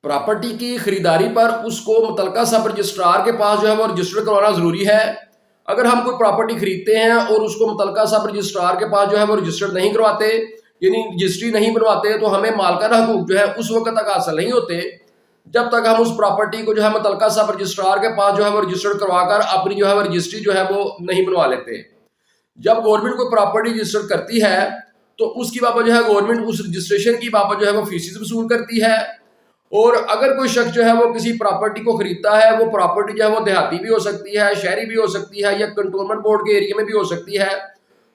Property की खरीदारी पर उसको मुतलका सब रजिस्ट्रार के पास जो है वो रजिस्टर करवाना ज़रूरी है। अगर हम कोई प्रॉपर्टी खरीदते हैं और उसको मुतलका सब रजिस्ट्रार के पास जो है वो रजिस्टर नहीं करवाते, यानी रजिस्ट्री नहीं बनवाते, तो हमें मालकाना हकूक जो है उस वक्त तक हासिल नहीं होते जब तक हम उस प्रॉपर्टी को जो है मुतलका सब रजिस्ट्रार के पास जो है वो रजिस्टर करवाकर अपनी जो है वो रजिस्ट्री जो है वो नहीं बनवा लेते। जब गवर्नमेंट कोई प्रॉपर्टी रजिस्टर करती है तो उसकी बाबत जो है गवर्नमेंट उस रजिस्ट्रेशन की बाबत जो है वो फीसिस वसूल करती है। और अगर कोई शख्स जो है वो किसी प्रॉपर्टी को खरीदता है, वो प्रॉपर्टी जो है वो देहाती भी हो सकती है, शहरी भी हो सकती है, या कंटोनमेंट बोर्ड के एरिया में भी हो सकती है,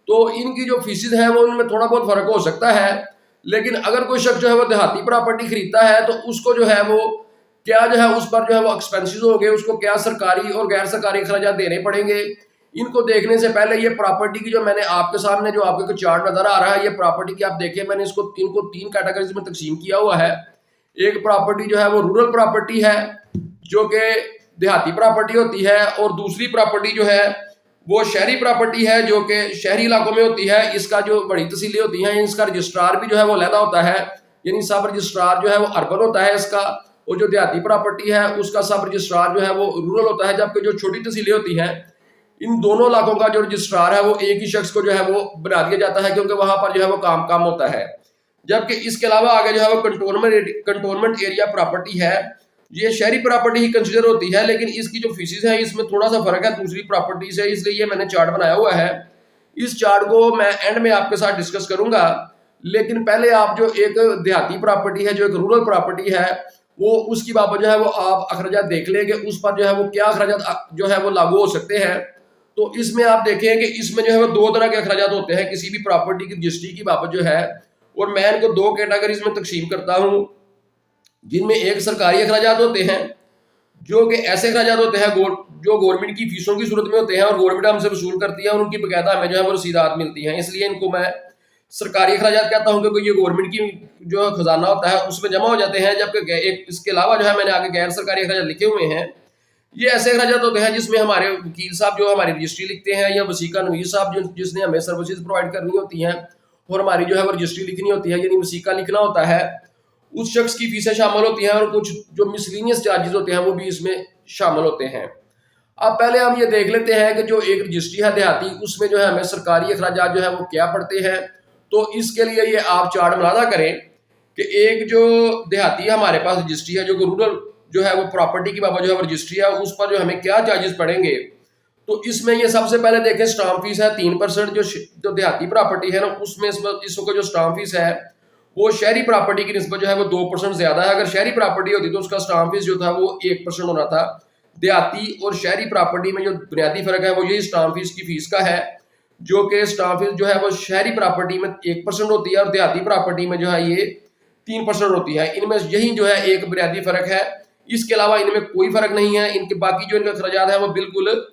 तो इनकी जो फीसिस है वो उनमें थोड़ा बहुत फर्क हो सकता है। लेकिन अगर कोई शख्स जो है वो देहाती प्रॉपर्टी खरीदता है तो उसको जो है वो क्या जो है उस पर जो है वो एक्सपेंसेस होंगे, उसको क्या सरकारी और गैर सरकारी अखराजात देने पड़ेंगे। इनको देखने से पहले ये प्रॉपर्टी की जो मैंने आपके सामने जो आपको चार्ट नजर आ रहा है, ये प्रॉपर्टी की आप देखें, मैंने इनको 3 कैटेगरीज में तकसीम किया हुआ है। एक प्रॉपर्टी जो है वो रूरल प्रॉपर्टी है जो कि देहाती प्रॉपर्टी होती है, और दूसरी प्रॉपर्टी जो है वो शहरी प्रॉपर्टी है जो कि शहरी इलाकों में होती है। इसका जो बड़ी तहसीलें होती हैं इसका रजिस्ट्रार भी जो है वो अलहदा होता है, यानी सब रजिस्ट्रार जो है वो अर्बन होता है इसका, और जो देहाती प्रॉपर्टी है उसका सब रजिस्ट्रार जो है वो रूरल होता है। जबकि जो छोटी तहसीलें होती हैं इन दोनों इलाकों का जो रजिस्ट्रार है वो एक ही शख्स को जो है वो बना दिया जाता है, क्योंकि वहां पर जो है वो काम होता है। जबकि इसके अलावा आगे जो है वो कंटोनमेंट एरिया प्रॉपर्टी है, ये शहरी प्रॉपर्टी ही कंसिडर होती है, लेकिन इसकी जो फीसिस है इसमें थोड़ा सा फर्क है दूसरी प्रॉपर्टी से, इसलिए ये मैंने चार्ट बनाया हुआ है। इस चार्ट को मैं एंड में आपके साथ डिस्कस करूंगा। लेकिन पहले आप जो एक देहाती प्रॉपर्टी है, जो एक रूरल प्रॉपर्टी है, वो उसकी बाबत जो है वो आप अखराजात देख लेंगे, उस पर जो है वो क्या अखराजात जो है वो लागू हो सकते हैं। तो इसमें आप देखेंगे इसमें जो है वो 2 तरह के अखराजात होते हैं किसी भी प्रॉपर्टी की रजिस्ट्री की बाबत जो है, और मैं इनको 2 कैटेगरीज में तकसीम करता हूँ, जिनमें एक सरकारी अखराजात होते हैं जो कि ऐसे अखराजात होते हैं जो गवर्नमेंट की फीसों की सूरत में होते हैं और गवर्नमेंट हमसे वसूल करती है और उनकी बकायदा हमें जो है वो रसीदात मिलती हैं, इसलिए इनको मैं सरकारी अखराजात कहता हूँ, क्योंकि ये गवर्नमेंट की जो खजाना होता है उसमें जमा हो जाते हैं। जबकि एक इसके अलावा जो है मैंने आगे गैर सरकारी अखराजात लिखे हुए हैं, ये ऐसे अखराजात होते हैं जिसमें हमारे वकील साहब जो हमारी रजिस्ट्री लिखते हैं, या वसीका नवीस साहब जिसने हमें सर्विसेज प्रोवाइड करनी होती हैं और हमारी जो है वो रजिस्ट्री लिखनी होती है, यानी वसीका लिखना होता है, उस शख्स की फीसें शामिल होती हैं, और कुछ जो मिसलिनियस चार्जेस होते हैं वो भी इसमें शामिल होते हैं। अब पहले हम ये देख लेते हैं कि जो एक रजिस्ट्री है देहाती, उसमें जो है हमें सरकारी अखराजात जो है वो क्या पड़ते हैं। तो इसके लिए ये आप चार्ट मुलाजा करें कि एक जो देहाती हमारे पास रजिस्ट्री है, जो रूरल जो है वो प्रॉपर्टी की बाबत जो है रजिस्ट्री है, उस पर जो हमें क्या चार्जेस पड़ेंगे। तो इसमें ये सबसे पहले देखें स्टाम्प फीस है 3%, जो देहाती प्रॉपर्टी है ना उसमें इस वक्त जो स्टाम्प फीस है वो शहरी प्रॉपर्टी की निस्बत जो है वो 2% ज्यादा है। अगर शहरी प्रॉपर्टी होती तो उसका स्टाम्प फीस जो था वो 1% होना था। देहाती और शहरी प्रॉपर्टी में जो बुनियादी फर्क है वो यही स्टाम्प फीस की फीस का है, जो कि स्टाम्प फीस जो है वो शहरी प्रॉपर्टी में 1% होती है और देहाती प्रॉपर्टी में जो है ये 3% होती है। इनमें यही जो है एक बुनियादी फर्क है, इसके अलावा इनमें कोई फर्क नहीं है। इनके बाकी जो इनके अखराजात है वो बिल्कुल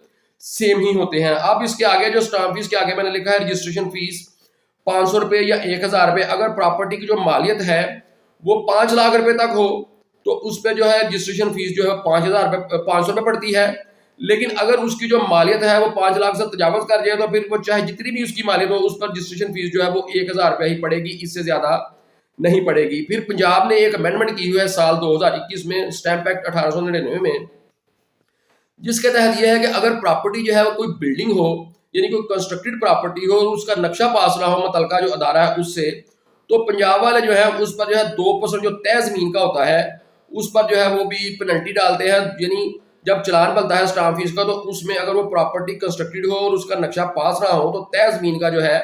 सेम ही होते हैं। अब इसके आगे जो स्टाम्प फीस के आगे मैंने लिखा है रजिस्ट्रेशन फीस 500 रुपये या 1000 रुपये। अगर प्रॉपर्टी की जो मालियत है वो 5 लाख रुपए तक हो तो उस पर जो है रजिस्ट्रेशन फीस जो है 500 रुपये पड़ती है। लेकिन अगर उसकी जो मालियत है वो 5 लाख से तजावज कर जाए तो फिर वो चाहे जितनी भी उसकी मालियत हो उस पर रजिस्ट्रेशन फीस जो है वो 1000 रुपये ही पड़ेगी, इससे ज्यादा नहीं पड़ेगी। फिर पंजाब ने एक अमेंडमेंट की हुई है साल 2021 में, स्टैंप एक्ट 1899 में, जिसके तहत यह है कि अगर प्रॉपर्टी जो है वो कोई बिल्डिंग हो, यानी कोई कंस्ट्रक्टेड प्रॉपर्टी हो और उसका नक्शा पास ना हो मुतलका जो अदारा है उससे, तो पंजाब वाले जो है उस पर जो है 2% जो तय जमीन का होता है उस पर जो है वो भी पेनल्टी डालते हैं। यानी जब चलान बनता है स्टाम्प फीस का तो उसमें अगर वो प्रॉपर्टी कंस्ट्रक्टेड हो और उसका नक्शा पास ना हो तो तय जमीन का जो है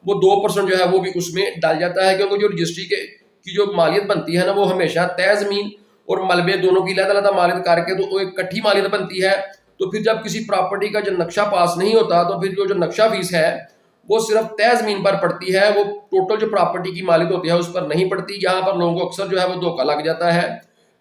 वो 2% जो है वो भी उसमें डाल जाता है, क्योंकि जो रजिस्ट्री की जो मालियत बनती है ना वो हमेशा तय जमीन और मलबे दोनों की अलग-अलग मालियत करके तो वो एक इकट्ठी मालियत बनती है। तो फिर जब किसी प्रॉपर्टी का जो नक्शा पास नहीं होता तो फिर जो नक्शा फीस है वो सिर्फ तय जमीन पर पड़ती है, वो टोटल जो प्रॉपर्टी की मालियत होती है उस पर नहीं पड़ती। यहाँ पर लोगों को अक्सर जो है वो धोखा लग जाता है,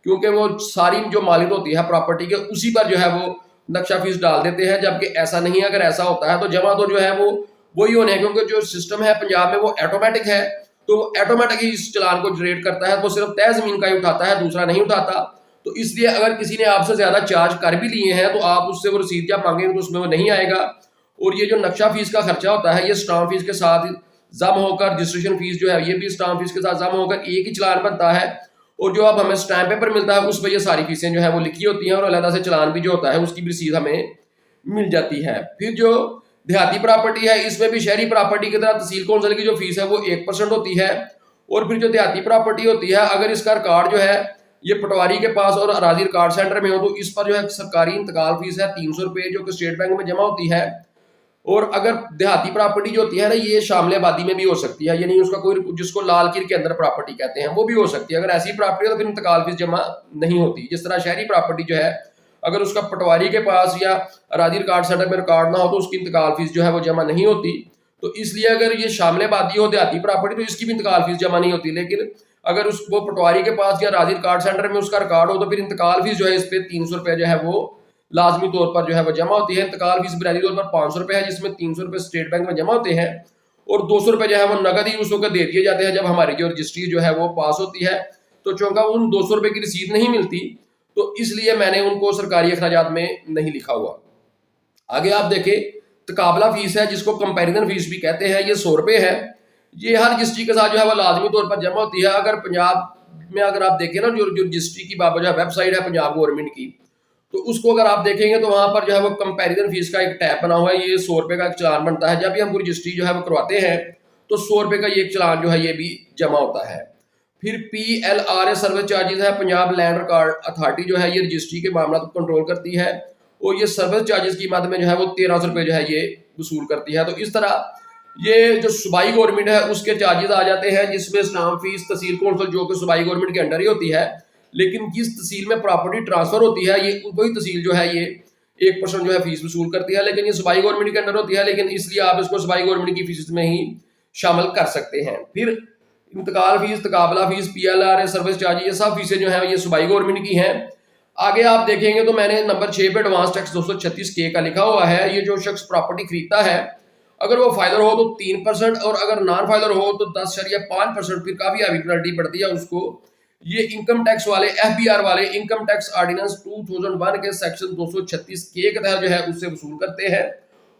क्योंकि वो सारी जो मालियत होती है प्रॉपर्टी के उसी पर जो है वो नक्शा फीस डाल देते हैं, जबकि ऐसा नहीं है। अगर ऐसा होता है तो जमा तो जो है वो वही होने हैं, क्योंकि जो सिस्टम है पंजाब में वो ऑटोमेटिक है, तो ऑटोमेटिक ही इस चलान को जनरेट करता है, वो सिर्फ तय जमीन का ही उठाता है, दूसरा नहीं उठाता। तो इसलिए अगर किसी ने आपसे ज्यादा चार्ज कर भी लिए हैं तो आप उससे वो रसीद क्या मांगेंगे तो उसमें वो नहीं आएगा। और ये जो नक्शा फीस का खर्चा होता है ये स्टाम्प फीस के साथ जम होकर, रजिस्ट्रेशन फीस जो है ये भी स्टाम्प फीस के साथ जम होकर एक ही चलान बनता है। और जो अब हमें स्टैम्प पेपर मिलता है उस पर ये सारी फीसें जो है वो लिखी होती हैं, और अलग से चालान भी जो होता है उसकी भी रसीद हमें मिल जाती है। फिर जो देहाती प्रॉपर्टी है, इसमें भी शहरी प्रॉपर्टी की तरह तहसील कौंसिल की जो फीस है वो 1% होती है। और फिर जो देहाती प्रॉपर्टी होती है, अगर इसका रिकॉर्ड जो है ये पटवारी के पास और अराजी रिकॉर्ड सेंटर में हो, तो इस पर जो है सरकारी इंतकाल फीस है 300 रुपये, जो कि स्टेट बैंक में जमा होती है। और अगर देहाती प्रॉपर्टी जो होती है ना, ये शामिल आबादी में भी हो सकती है, यानी उसका कोई जिसको लाल किर के अंदर प्रॉपर्टी कहते हैं वो भी हो सकती है। अगर ऐसी प्रॉपर्टी है तो फिर इंतकाल फीस जमा नहीं होती। जिस तरह शहरी प्रॉपर्टी जो है, अगर उसका पटवारी के पास या अराजी रिकॉर्ड सेंटर में रिकॉर्ड ना हो तो उसकी इंतकाल फीस जो है वो जमा नहीं होती। तो इसलिए अगर ये शामिल आबादी हो देहाती प्रॉपर्टी तो इसकी भी इंतकाल फीस जमा नहीं होती। लेकिन अगर उस वो पटवारी के पास या अराजी रिकॉर्ड सेंटर में उसका रिकॉर्ड हो तो फिर इंतकाल फीस जो है इस पर 300 रुपये जो है वो लाजमी तौर पर जो है वो जमा होती है। इंतकाल फीस बुनियादी तौर पर 500 रुपये है, जिसमें 300 रुपये स्टेट बैंक में जमा होते हैं और 200 रुपये जो है वो नगद ही उस वक्त दे दिए जाते हैं जब हमारी जो रजिस्ट्री जो है वो पास होती है। तो चूंकि उन 200 रुपये की रसीद नहीं मिलती तो इसलिए मैंने उनको सरकारी अखराजात में नहीं लिखा हुआ। आगे आप देखें, तकाबला फीस है जिसको कंपैरिजन फीस भी कहते हैं, ये 100 रुपये है। ये हर रजिस्ट्री के साथ जो है वो लाजमी तौर पर जमा होती है। अगर पंजाब में अगर आप देखें ना, जो रजिस्ट्री की बाबा वेबसाइट है पंजाब गवर्नमेंट की, तो उसको अगर आप देखेंगे तो वहां पर जो है वो कंपैरिजन फीस का एक टैब बना हुआ है। ये 100 रुपये का एक चालान बनता है। जब भी हम रजिस्ट्री जो है वो करवाते हैं तो 100 रुपये का ये एक चालान जो है ये भी जमा होता है। फिर PLRA सर्विस चार्जेस है, पंजाब लैंड रिकॉर्ड अथॉरिटी जो है ये रजिस्ट्री के मामला को कंट्रोल करती है और ये सर्विस चार्जेस की मद में जो है वो 1300 रुपये जो है ये वसूल करती है। तो इस तरह ये जो सूबाई गवर्नमेंट है उसके चार्जेस आ जाते हैं, जिसमें स्टाम्प फीस तहसील कौंसिल जो कि सूबाई गवर्नमेंट के अंडर ही होती है, लेकिन जिस तहसील में प्रॉपर्टी ट्रांसफर होती है ये वही तहसील जो है ये 1% जो है फीस वसूल करती है, लेकिन ये सूबाई गवर्नमेंट के अंडर होती है, लेकिन इसलिए आप इसको सूबाई गवर्नमेंट की फीस में ही शामिल कर सकते हैं। फिर इंतकाल फीस, तकाबला फीस, PLRA सर्विस चार्ज, ये सब फीसें जो है ये सूबाई गवर्नमेंट की हैं। आगे आप देखेंगे तो मैंने नंबर 6 पे एडवांस टैक्स 236K का लिखा हुआ है। ये जो शख्स प्रॉपर्टी खरीदता है, अगर वो फाइलर हो तो 3% और अगर नॉन फाइलर हो तो 10.5%, फिर काफी हैवी पेनल्टी पड़ती है उसको। ये इनकम टैक्स वाले FBR वाले इनकम टैक्स ऑर्डिनेंस 2001 के सेक्शन 236K के तहत जो है उससे वसूल करते हैं।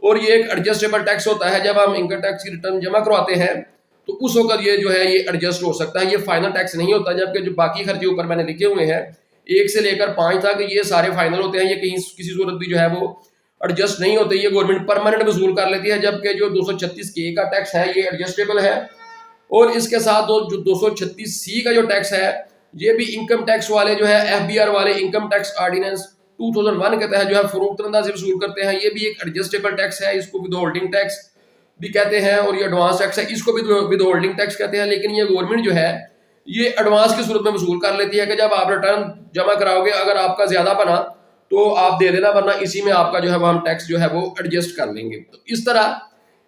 और ये एक एडजस्टेबल टैक्स होता है, जब हम इनकम टैक्स की रिटर्न जमा करवाते हैं तो उस वक्त ये जो है ये एडजस्ट हो सकता है, ये फाइनल टैक्स नहीं होता। जबकि जो बाकी खर्चे ऊपर मैंने लिखे हुए हैं 1 से लेकर 5 तक, ये सारे फाइनल होते हैं, ये कहीं किसी सूरत भी जो है वो एडजस्ट नहीं होते, ये गवर्नमेंट परमानेंट वसूल कर लेती है। जबकि जो 236K का टैक्स है ये एडजस्टेबल है। और इसके साथ जो 236C का जो टैक्स है ये भी इनकम टैक्स वाले जो है FBR वाले इनकम टैक्स ऑर्डिनेंस 2001 के तहत जो है फरोख्त अंदाज से वसूल करते हैं। ये भी एक एडजस्टेबल टैक्स है, इसको विद होल्डिंग टैक्स भी कहते हैं, और ये एडवांस टैक्स है, इसको भी विद होल्डिंग टैक्स कहते हैं। लेकिन ये गवर्नमेंट जो है ये एडवांस की सूरत में वसूल कर लेती है कि जब आप रिटर्न जमा कराओगे अगर आपका ज्यादा बना तो आप दे देना, वरना इसी में आपका जो है वो हम टैक्स जो है वो एडजस्ट कर लेंगे। तो इस तरह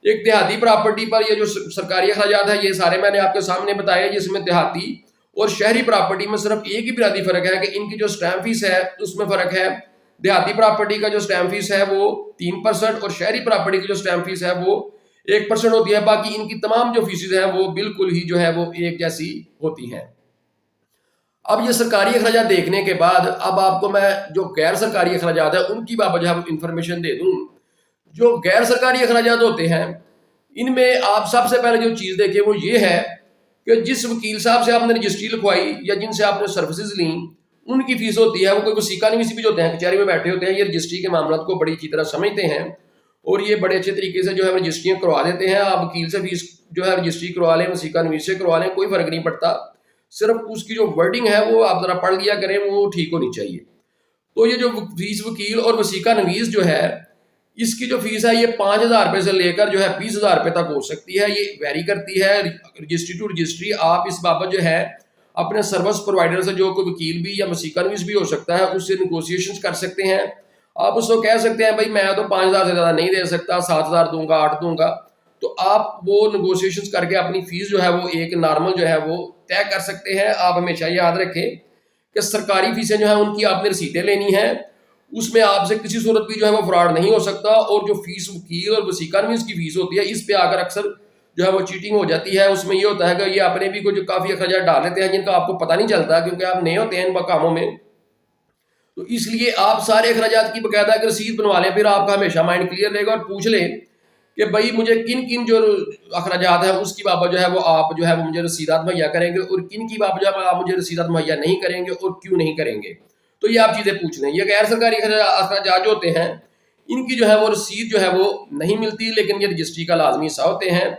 एक देहाती प्रॉपर्टी पर ये जो सरकारी अखराजात है ये सारे मैंने आपके सामने बताए, जिसमें देहाती और शहरी प्रॉपर्टी में सिर्फ एक ही बुनियादी फर्क है कि इनकी जो स्टैम्प फीस है उसमें फर्क है। देहाती प्रॉपर्टी का जो स्टैम्प फीस है वो 3% और शहरी प्रॉपर्टी की जो स्टैम्प फीस है वो 1% होती है। बाकी इनकी तमाम जो फीसेज हैं वो बिल्कुल ही जो है वो एक जैसी होती हैं। अब ये सरकारी अखराजात देखने के बाद अब आपको मैं जो गैर सरकारी अखराजात है उनकी बाबत जो है इंफॉर्मेशन दे दूं। जो गैर सरकारी अखराजात होते हैं इनमें आप सबसे पहले जो चीज़ देखें वो ये है कि जिस वकील साहब से आपने रजिस्ट्री लिखवाई या जिनसे आपने सर्विसेज ली उनकी फीस होती है। वो कोई वसीका निवीसी भी होते हैं, कचहरी में बैठे होते हैं, ये रजिस्ट्री के मामलों को बड़ी अच्छी तरह समझते हैं और ये बड़े अच्छे तरीके से जो है रजिस्ट्रियाँ करवा देते हैं। आप वकील से फीस जो है रजिस्ट्री करवा लें, वसीका निवीस से करवा लें, कोई फर्क नहीं पड़ता, सिर्फ उसकी जो वर्डिंग है वो आप जरा पढ़ लिया करें, वो ठीक होनी चाहिए। तो ये जो फीस वकील और वसीका नवीस जो है इसकी जो फीस है ये 5,000 रुपये से लेकर जो है 20,000 रुपये तक हो सकती है। ये वेरी करती है रजिस्ट्री टू रजिस्ट्री। आप इस बाबत जो है अपने सर्विस प्रोवाइडर से, जो कोई वकील भी या वसीका नवीस भी हो सकता है, उससे निगोशिएशन कर सकते हैं। आप उसको कह सकते हैं भाई मैं तो 5,000 से ज़्यादा नहीं दे सकता, 7,000 दूंगा, 8 दूंगा। तो आप वो निगोशिएशन करके अपनी फीस जो है वो एक नॉर्मल जो है वो तय कर सकते हैं। आप हमेशा याद रखें कि सरकारी फीसें जो है उनकी आपने रसीदें लेनी है, उसमें आपसे किसी सूरत भी जो है वो फ्रॉड नहीं हो सकता। और जो फीस वकील और वसीका नवीस की फीस होती है इस पे आकर अक्सर जो है वो चीटिंग हो जाती है। उसमें ये होता है कि ये अपने भी कुछ काफ़ी अखराजात डाल लेते हैं जिनका आपको पता नहीं चलता क्योंकि आप नए होते हैं इन कामों में। तो इसलिए आप सारे अखराजात की बाकायदा एक रसीद बनवा लें, फिर आपका हमेशा माइंड क्लियर रहेगा। और पूछ लें کہ بھائی مجھے کن کن جو اخراجات ہیں اس کی بابت جو ہے وہ آپ جو ہے وہ مجھے رسیدات مہیا کریں گے، اور کن کی بابت جو ہے آپ مجھے رسیدات مہیا نہیں کریں گے اور کیوں نہیں کریں گے. تو یہ آپ چیزیں پوچھ لیں. یہ غیر سرکاری اخراجات جو ہوتے ہیں ان کی جو ہے وہ رسید جو ہے وہ نہیں ملتی، لیکن یہ رجسٹری کا لازمی حصہ ہوتے ہیں.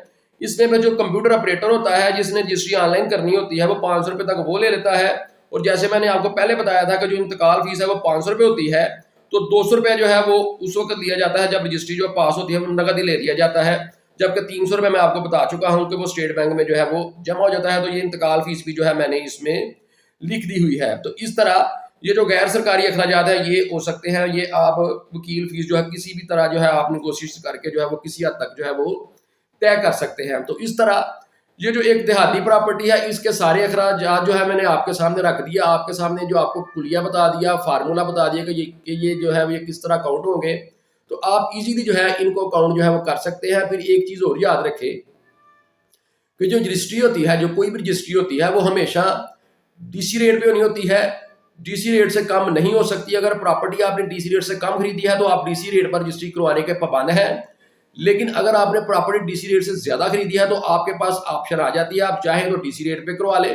اس میں جو کمپیوٹر آپریٹر ہوتا ہے جس نے رجسٹری آن لائن کرنی ہوتی ہے وہ 500 روپے تک وہ لے لیتا ہے. اور جیسے میں نے آپ کو پہلے بتایا تھا کہ جو انتقال فیس ہے وہ 500 روپے ہوتی ہے، تو 200 روپے جو ہے وہ اس وقت دیا جاتا ہے جب رجسٹری جو پاس ہوتی ہے وہ نقد ہی لے لیا جاتا ہے، جبکہ 300 روپے میں آپ کو بتا چکا ہوں کہ وہ اسٹیٹ بینک میں جو ہے وہ جمع ہو جاتا ہے. تو یہ انتقال فیس بھی جو ہے میں نے اس میں لکھ دی ہوئی ہے. تو اس طرح یہ جو غیر سرکاری اخراجات ہیں یہ ہو سکتے ہیں. یہ آپ وکیل فیس جو ہے کسی بھی طرح جو ہے آپ نے کوشش کر کے جو ہے وہ کسی حد تک جو ہے وہ طے کر سکتے ہیں. تو اس طرح یہ جو ایک دیہاتی پراپرٹی ہے اس کے سارے اخراجات جو ہے میں نے آپ کے سامنے رکھ دیا، آپ کے سامنے جو آپ کو کلیہ بتا دیا، فارمولہ بتا دیا کہ یہ جو ہے یہ کس طرح اکاؤنٹ ہوں گے. تو آپ ایزیلی جو ہے ان کو اکاؤنٹ جو ہے وہ کر سکتے ہیں. پھر ایک چیز اور یاد رکھے کہ جو رجسٹری ہوتی ہے، جو کوئی بھی رجسٹری ہوتی ہے وہ ہمیشہ ڈی سی ریٹ پہ ہونی ہوتی ہے، ڈی سی ریٹ سے کم نہیں ہو سکتی. اگر پراپرٹی آپ نے ڈی سی ریٹ سے کم خریدی ہے تو آپ ڈی سی ریٹ پر رجسٹری کروانے کے پابند ہیں. لیکن اگر آپ نے پراپرٹی ڈی سی ریٹ سے زیادہ خریدی ہے تو آپ کے پاس آپشن آ جاتی ہے، آپ چاہیں تو ڈی سی ریٹ پہ کروا لیں،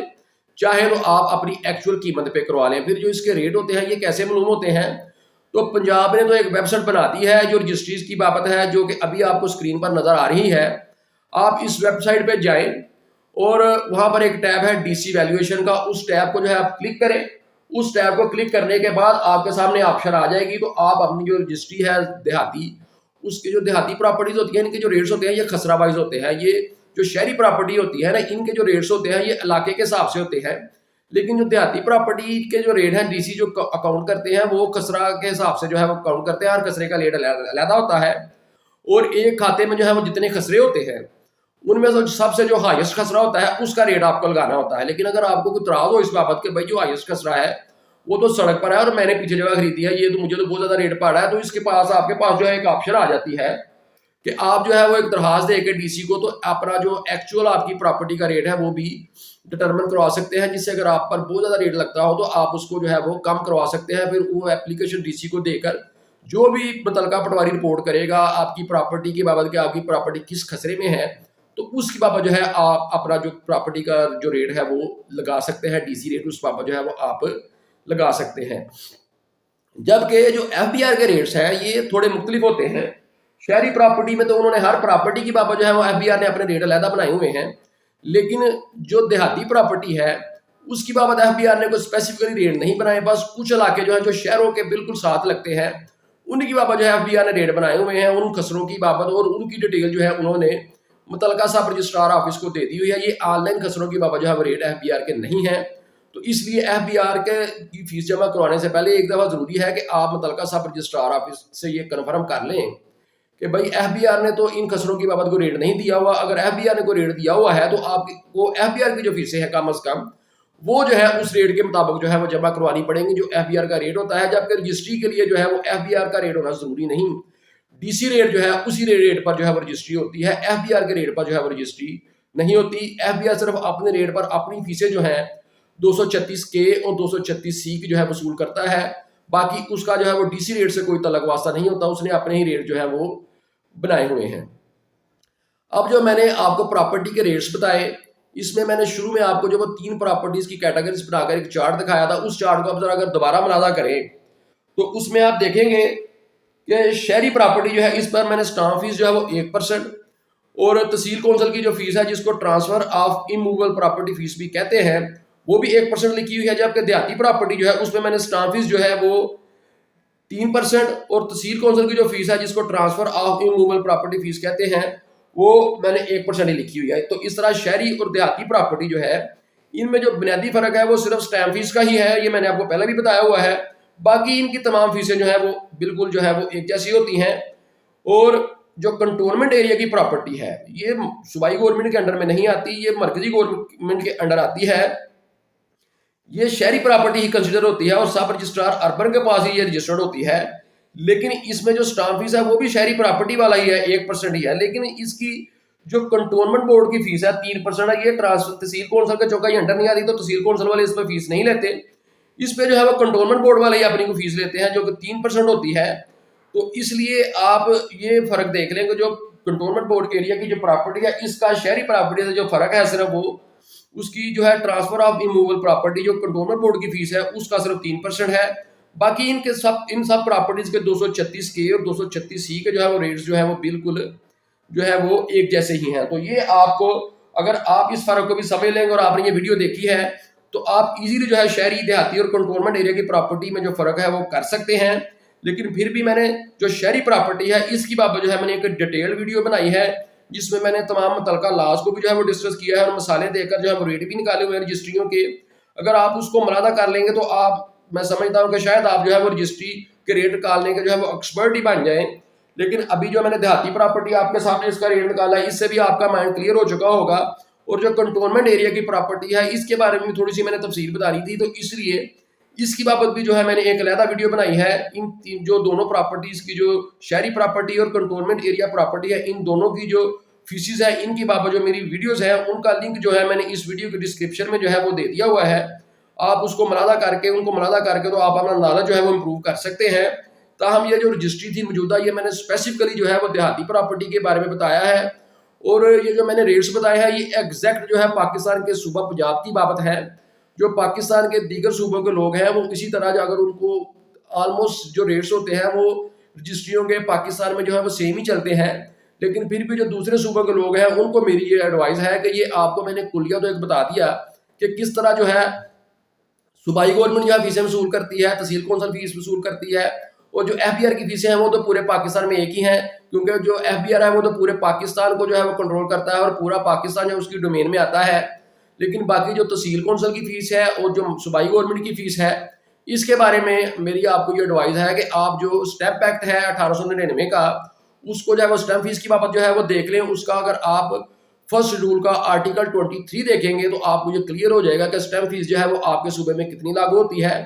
چاہیں تو آپ اپنی ایکچوئل قیمت پہ کروا لیں. پھر جو اس کے ریٹ ہوتے ہیں یہ کیسے معلوم ہوتے ہیں؟ تو پنجاب نے تو ایک ویب سائٹ بنا دی ہے جو رجسٹریز کی بابت ہے، جو کہ ابھی آپ کو اسکرین پر نظر آ رہی ہے. آپ اس ویب سائٹ پہ جائیں اور وہاں پر ایک ٹیب ہے ڈی سی ویلیویشن کا، اس ٹیب کو جو ہے آپ کلک کریں. اس ٹیب کو کلک کرنے کے بعد آپ کے سامنے آپشن آ جائے گی. تو آپ اپنی جو رجسٹری ہے دیہاتی، اس کے جو دیہاتی پراپرٹیز ہوتی ہیں ان کے جو ریٹس ہوتے ہیں یہ خسرہ وائز ہوتے ہیں. یہ جو شہری پراپرٹی ہوتی ہے نا ان کے جو ریٹس ہوتے ہیں یہ علاقے کے حساب سے ہوتے ہیں، لیکن جو دیہاتی پراپرٹی کے جو ریٹ ہیں ڈی سی جو اکاؤنٹ کرتے ہیں وہ خسرہ کے حساب سے جو ہے وہ اکاؤنٹ کرتے ہیں. ہر خسرے کا ریٹ علیحدہ ہوتا ہے، اور ایک کھاتے میں جو ہے وہ جتنے خسرے ہوتے ہیں ان میں سب سے جو ہائیسٹ خسرہ ہوتا ہے اس کا ریٹ آپ کو لگانا ہوتا ہے. لیکن اگر آپ کو کوئی اعتراض ہو اس بابت کہ بھائی جو ہائیسٹ خسرہ ہے وہ تو سڑک پر ہے اور میں نے پیچھے جگہ خریدی ہے، یہ تو مجھے تو بہت زیادہ ریٹ پڑ رہا ہے، تو اس کے پاس آپ کے پاس جو ہے ایک آپشن آ جاتی ہے کہ آپ جو ہے وہ ایک درخواست دے کے ڈی سی کو تو اپنا جو ایکچوئل آپ کی پراپرٹی کا ریٹ ہے وہ بھی ڈٹرمن کروا سکتے ہیں، جس سے اگر آپ پر بہت زیادہ ریٹ لگتا ہو تو آپ اس کو جو ہے وہ کم کروا سکتے ہیں. پھر وہ اپلیکیشن ڈی سی کو دے کر جو بھی متعلقہ پٹواری رپورٹ کرے گا آپ کی پراپرٹی کے بابت کہ آپ کی پراپرٹی کس خسرے میں ہے، تو اس کی بابت جو ہے آپ اپنا جو پراپرٹی کا جو ریٹ ہے وہ لگا سکتے ہیں، ڈی سی ریٹ اس بابت جو ہے وہ آپ لگا سکتے ہیں. جبکہ جو ایف بی آر کے ریٹس ہیں یہ تھوڑے مختلف ہوتے ہیں. شہری پراپرٹی میں تو انہوں نے ہر پراپرٹی کی بابت جو ہے وہ ایف بی آر نے اپنے ریٹ علیحدہ بنائے ہوئے ہیں، لیکن جو دیہاتی پراپرٹی ہے اس کی بابت ایف بی آر نے کوئی اسپیسیفکلی ریٹ نہیں بنائے. بس کچھ علاقے جو ہیں جو شہروں کے بالکل ساتھ لگتے ہیں ان کی بابت جو ہے ایف بی آر نے ریٹ بنائے ہوئے ہیں، ان خسروں کی بابت، اور ان کی ڈیٹیل جو ہے انہوں نے متعلقہ سب رجسٹرار آفس کو دے دی ہوئی ہے. یہ آن لائن خسروں کی بابت جو ہے وہ ریٹ ایف بی آر کے نہیں ہیں. تو اس لیے ایف بی آر کی فیس جمع کروانے سے پہلے ایک دفعہ ضروری ہے کہ آپ متعلقہ سب رجسٹرار آفس سے یہ کنفرم کر لیں کہ بھائی ایف بی آر نے تو ان خسروں کی بابت کو ریٹ نہیں دیا ہوا. اگر ایف بی آر نے کوئی ریٹ دیا ہوا ہے تو آپ کو ایف بی آر کی جو فیسیں ہیں کم از کم وہ جو ہے اس ریٹ کے مطابق جو ہے وہ جمع کروانی پڑیں گی جو ایف بی آر کا ریٹ ہوتا ہے. جبکہ رجسٹری کے لیے جو ہے وہ ایف بی آر کا ریٹ ہونا ضروری نہیں، ڈی سی ریٹ جو ہے اسی ریٹ پر جو ہے وہ رجسٹری ہوتی ہے، ایف بی آر کے ریٹ پر جو ہے وہ رجسٹری نہیں ہوتی. ایف بی آر صرف اپنے ریٹ پر اپنی فیسیں جو ہیں 236 کے اور 236 سی کی جو ہے وصول کرتا ہے، باقی اس کا جو ہے وہ ڈی سی ریٹ سے کوئی تعلق واسطہ نہیں ہوتا، اس نے اپنے ہی ریٹ جو ہے وہ بنائے ہوئے ہیں. اب جو میں نے آپ کو پراپرٹی کے ریٹس بتائے اس میں نے شروع میں آپ کو جو وہ 3 پراپرٹیز کی کیٹیگریز بنا کر ایک چارٹ دکھایا تھا. اس چارٹ کو اب ذرا اگر دوبارہ ملاحظہ کریں تو اس میں آپ دیکھیں گے کہ شہری پراپرٹی جو ہے اس پر میں نے سٹامپ فیس جو ہے وہ 1% اور تحصیل کونسل کی جو فیس ہے جس کو transfer of immovable property fee بھی کہتے ہیں وہ بھی 1% لکھی ہوئی ہے. جبکہ دیہاتی پراپرٹی جو ہے اس میں نے سٹامپ فیس جو ہے وہ 3% اور تحصیل کونسل کی جو فیس ہے جس کو transfer of immovable property fee کہتے ہیں وہ میں نے 1% ہی لکھی ہوئی ہے. تو اس طرح شہری اور دیہاتی پراپرٹی جو ہے ان میں جو بنیادی فرق ہے وہ صرف سٹامپ فیس کا ہی ہے، یہ میں نے آپ کو پہلے بھی بتایا ہوا ہے. باقی ان کی تمام فیسیں جو ہے وہ بالکل جو ہے وہ ایک جیسی ہوتی ہیں. اور جو کنٹونمنٹ ایریا کی پراپرٹی ہے یہ صوبائی گورنمنٹ کے انڈر میں نہیں آتی، یہ مرکزی گورنمنٹ کے انڈر آتی ہے. یہ شہری پراپرٹی ہی کنسیڈر ہوتی ہے اور سب رجسٹرار اربن کے پاس ہی یہ رجسٹرڈ ہوتی ہے. لیکن اس میں جو سٹامپ فیس ہے وہ بھی شہری پراپرٹی والا ہی ہے، 1% ہی ہے. لیکن اس کی جو کنٹونمنٹ بورڈ کی فیس ہے 3% ہے. یہ تحصیل کونسل کے چوکائی انڈر نہیں آتی تو تحصیل کونسل والے اس پہ فیس نہیں لیتے، اس پہ جو ہے وہ کنٹونمنٹ بورڈ والے ہی اپنی کو فیس لیتے ہیں جو کہ 3% ہوتی ہے. تو اس لیے آپ یہ فرق دیکھ لیں کہ جو कंटोनमेंट बोर्ड एरिया की जो प्रॉपर्टी है इसका शहरी प्रॉपर्टी से जो फर्क है सिर्फ वो उसकी जो है ट्रांसफर ऑफ इमूवेबल प्रॉपर्टी जो कंटोनमेंट बोर्ड की फीस है उसका सिर्फ 3% है। बाकी इन सब प्रॉपर्टीज के 236 के और 236 सी के जो है वो रेट्स जो है वो बिल्कुल जो है वो एक जैसे ही हैं। तो ये आपको, अगर आप इस फर्क को भी समझ लेंगे और आपने ये वीडियो देखी है तो आप इजीली जो है शहरी, देहाती और कंटोनमेंट एरिया की प्रॉपर्टी में जो फर्क है वो कर सकते हैं। लेकिन फिर भी मैंने जो शहरी प्रॉपर्टी है इसकी बाबत जो है मैंने एक डिटेल वीडियो बनाई है जिसमें मैंने तमाम मुतलका लॉज को भी जो है वो डिस्कस किया है और मसाले देकर जो है वो रेट भी निकाले हुए हैं रजिस्ट्रियों के। अगर आप उसको मुलादा कर लेंगे तो आप, मैं समझता हूँ कि शायद आप जो है वो रजिस्ट्री के रेट निकालने के जो है वो एक्सपर्ट ही बन जाए। लेकिन अभी जो मैंने देहाती प्रॉपर्टी आपके सामने इसका रेट निकाला है इससे भी आपका माइंड क्लियर हो चुका होगा। और जो कंटोनमेंट एरिया की प्रॉपर्टी है इसके बारे में थोड़ी सी मैंने तफसील बता रही थी, तो इसलिए इसकी बाबत भी जो है मैंने एक अलहदा वीडियो बनाई है। जो दोनों प्रॉपर्टीज की, जो शहरी प्रॉपर्टी और कंटोनमेंट एरिया प्रॉपर्टी है, इन दोनों की जो फीसिस है इनकी बाबत जो मेरी वीडियोस है उनका लिंक जो है मैंने इस वीडियो के डिस्क्रिप्शन में जो है वो दे दिया हुआ है। आप उसको मुलादा करके तो आप अपना नॉलेज जो है वो इम्प्रूव कर सकते हैं। ताहम ये जो रजिस्ट्री थी मौजूदा, ये मैंने स्पेसिफिकली जो है वो देहाती प्रॉपर्टी के बारे में बताया है। और ये जो मैंने रेट्स बताए हैं ये एग्जैक्ट जो है पाकिस्तान के सूबा पंजाब की बाबत है। जो पाकिस्तान के दीगर सूबों के लोग हैं वो इसी तरह अगर उनको ऑलमोस्ट जो रेट्स होते हैं वो रजिस्ट्रियों के पाकिस्तान में जो है वो सेम ही चलते हैं। लेकिन फिर भी जो दूसरे सूबों के लोग हैं उनको मेरी ये एडवाइस है कि ये आपको मैंने कुलिया तो एक बता दिया कि किस तरह जो है सूबाई गवर्नमेंट जो है फीसें वसूल करती है, तहसील कौंसल फीस वसूल करती है। और जो FBR की फीसें हैं वो तो पूरे पाकिस्तान में एक ही हैं, क्योंकि जो FBR है वो तो पूरे पाकिस्तान को जो है वो कंट्रोल करता है और पूरा पाकिस्तान जो उसकी डोमेन में आता है। लेकिन बाकी जो तहसील कौंसल की फीस है और जो सूबाई गवर्नमेंट की फीस है इसके बारे में मेरी आपको ये एडवाइस है कि आप जो स्टैम्प एक्ट है 1899 का उसको जो है वो स्टैम्प फीस की बाबत जो है वो देख लें। उसका अगर आप फर्स्ट शेड्यूल का आर्टिकल 23 देखेंगे तो आपको ये क्लियर हो जाएगा कि स्टैम्प फीस जो है वो आपके सूबे में कितनी लागू होती है।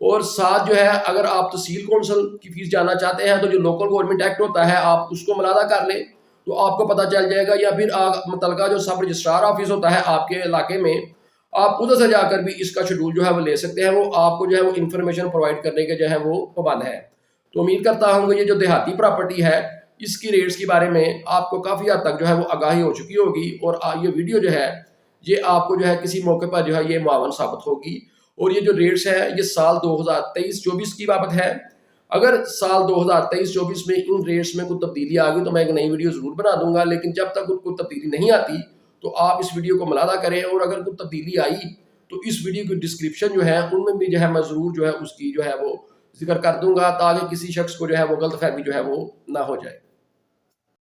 और साथ जो है अगर आप तहसील कौंसल की फीस जानना चाहते हैं तो जो लोकल गवर्नमेंट एक्ट होता है आप उसको मुलादा कर लें तो आपको पता चल जाएगा। या फिर मुतलका जो सब रजिस्ट्रार ऑफिस होता है आपके इलाके में, आप उधर से जाकर भी इसका शेड्यूल जो है वो ले सकते हैं। वो आपको जो है वो इन्फॉर्मेशन प्रोवाइड करने के जो है वो पाबंद है। तो उम्मीद करता हूँ कि ये जो देहाती प्रॉपर्टी है इसकी रेट्स के बारे में आपको काफ़ी हद तक जो है वो आगाही हो चुकी होगी। और ये वीडियो जो है ये आपको जो है किसी मौके पर जो है ये मुआवन साबित होगी। और ये जो रेट्स है ये साल 2023-24 की बाबत है। अगर साल 2023-24 में इन रेट्स में कोई तब्दीली आ गई तो मैं एक नई वीडियो ज़रूर बना दूंगा। लेकिन जब तक कोई तब्दीली नहीं आती तो आप इस वीडियो को मुलादा करें। और अगर कोई तब्दीली आई तो इस वीडियो की डिस्क्रिप्शन जो है उनमें भी जो है मैं ज़रूर जो है उसकी जो है वो जिक्र कर दूंगा ताकि किसी शख्स को जो है वो गलतफहमी जो है वो ना हो जाए।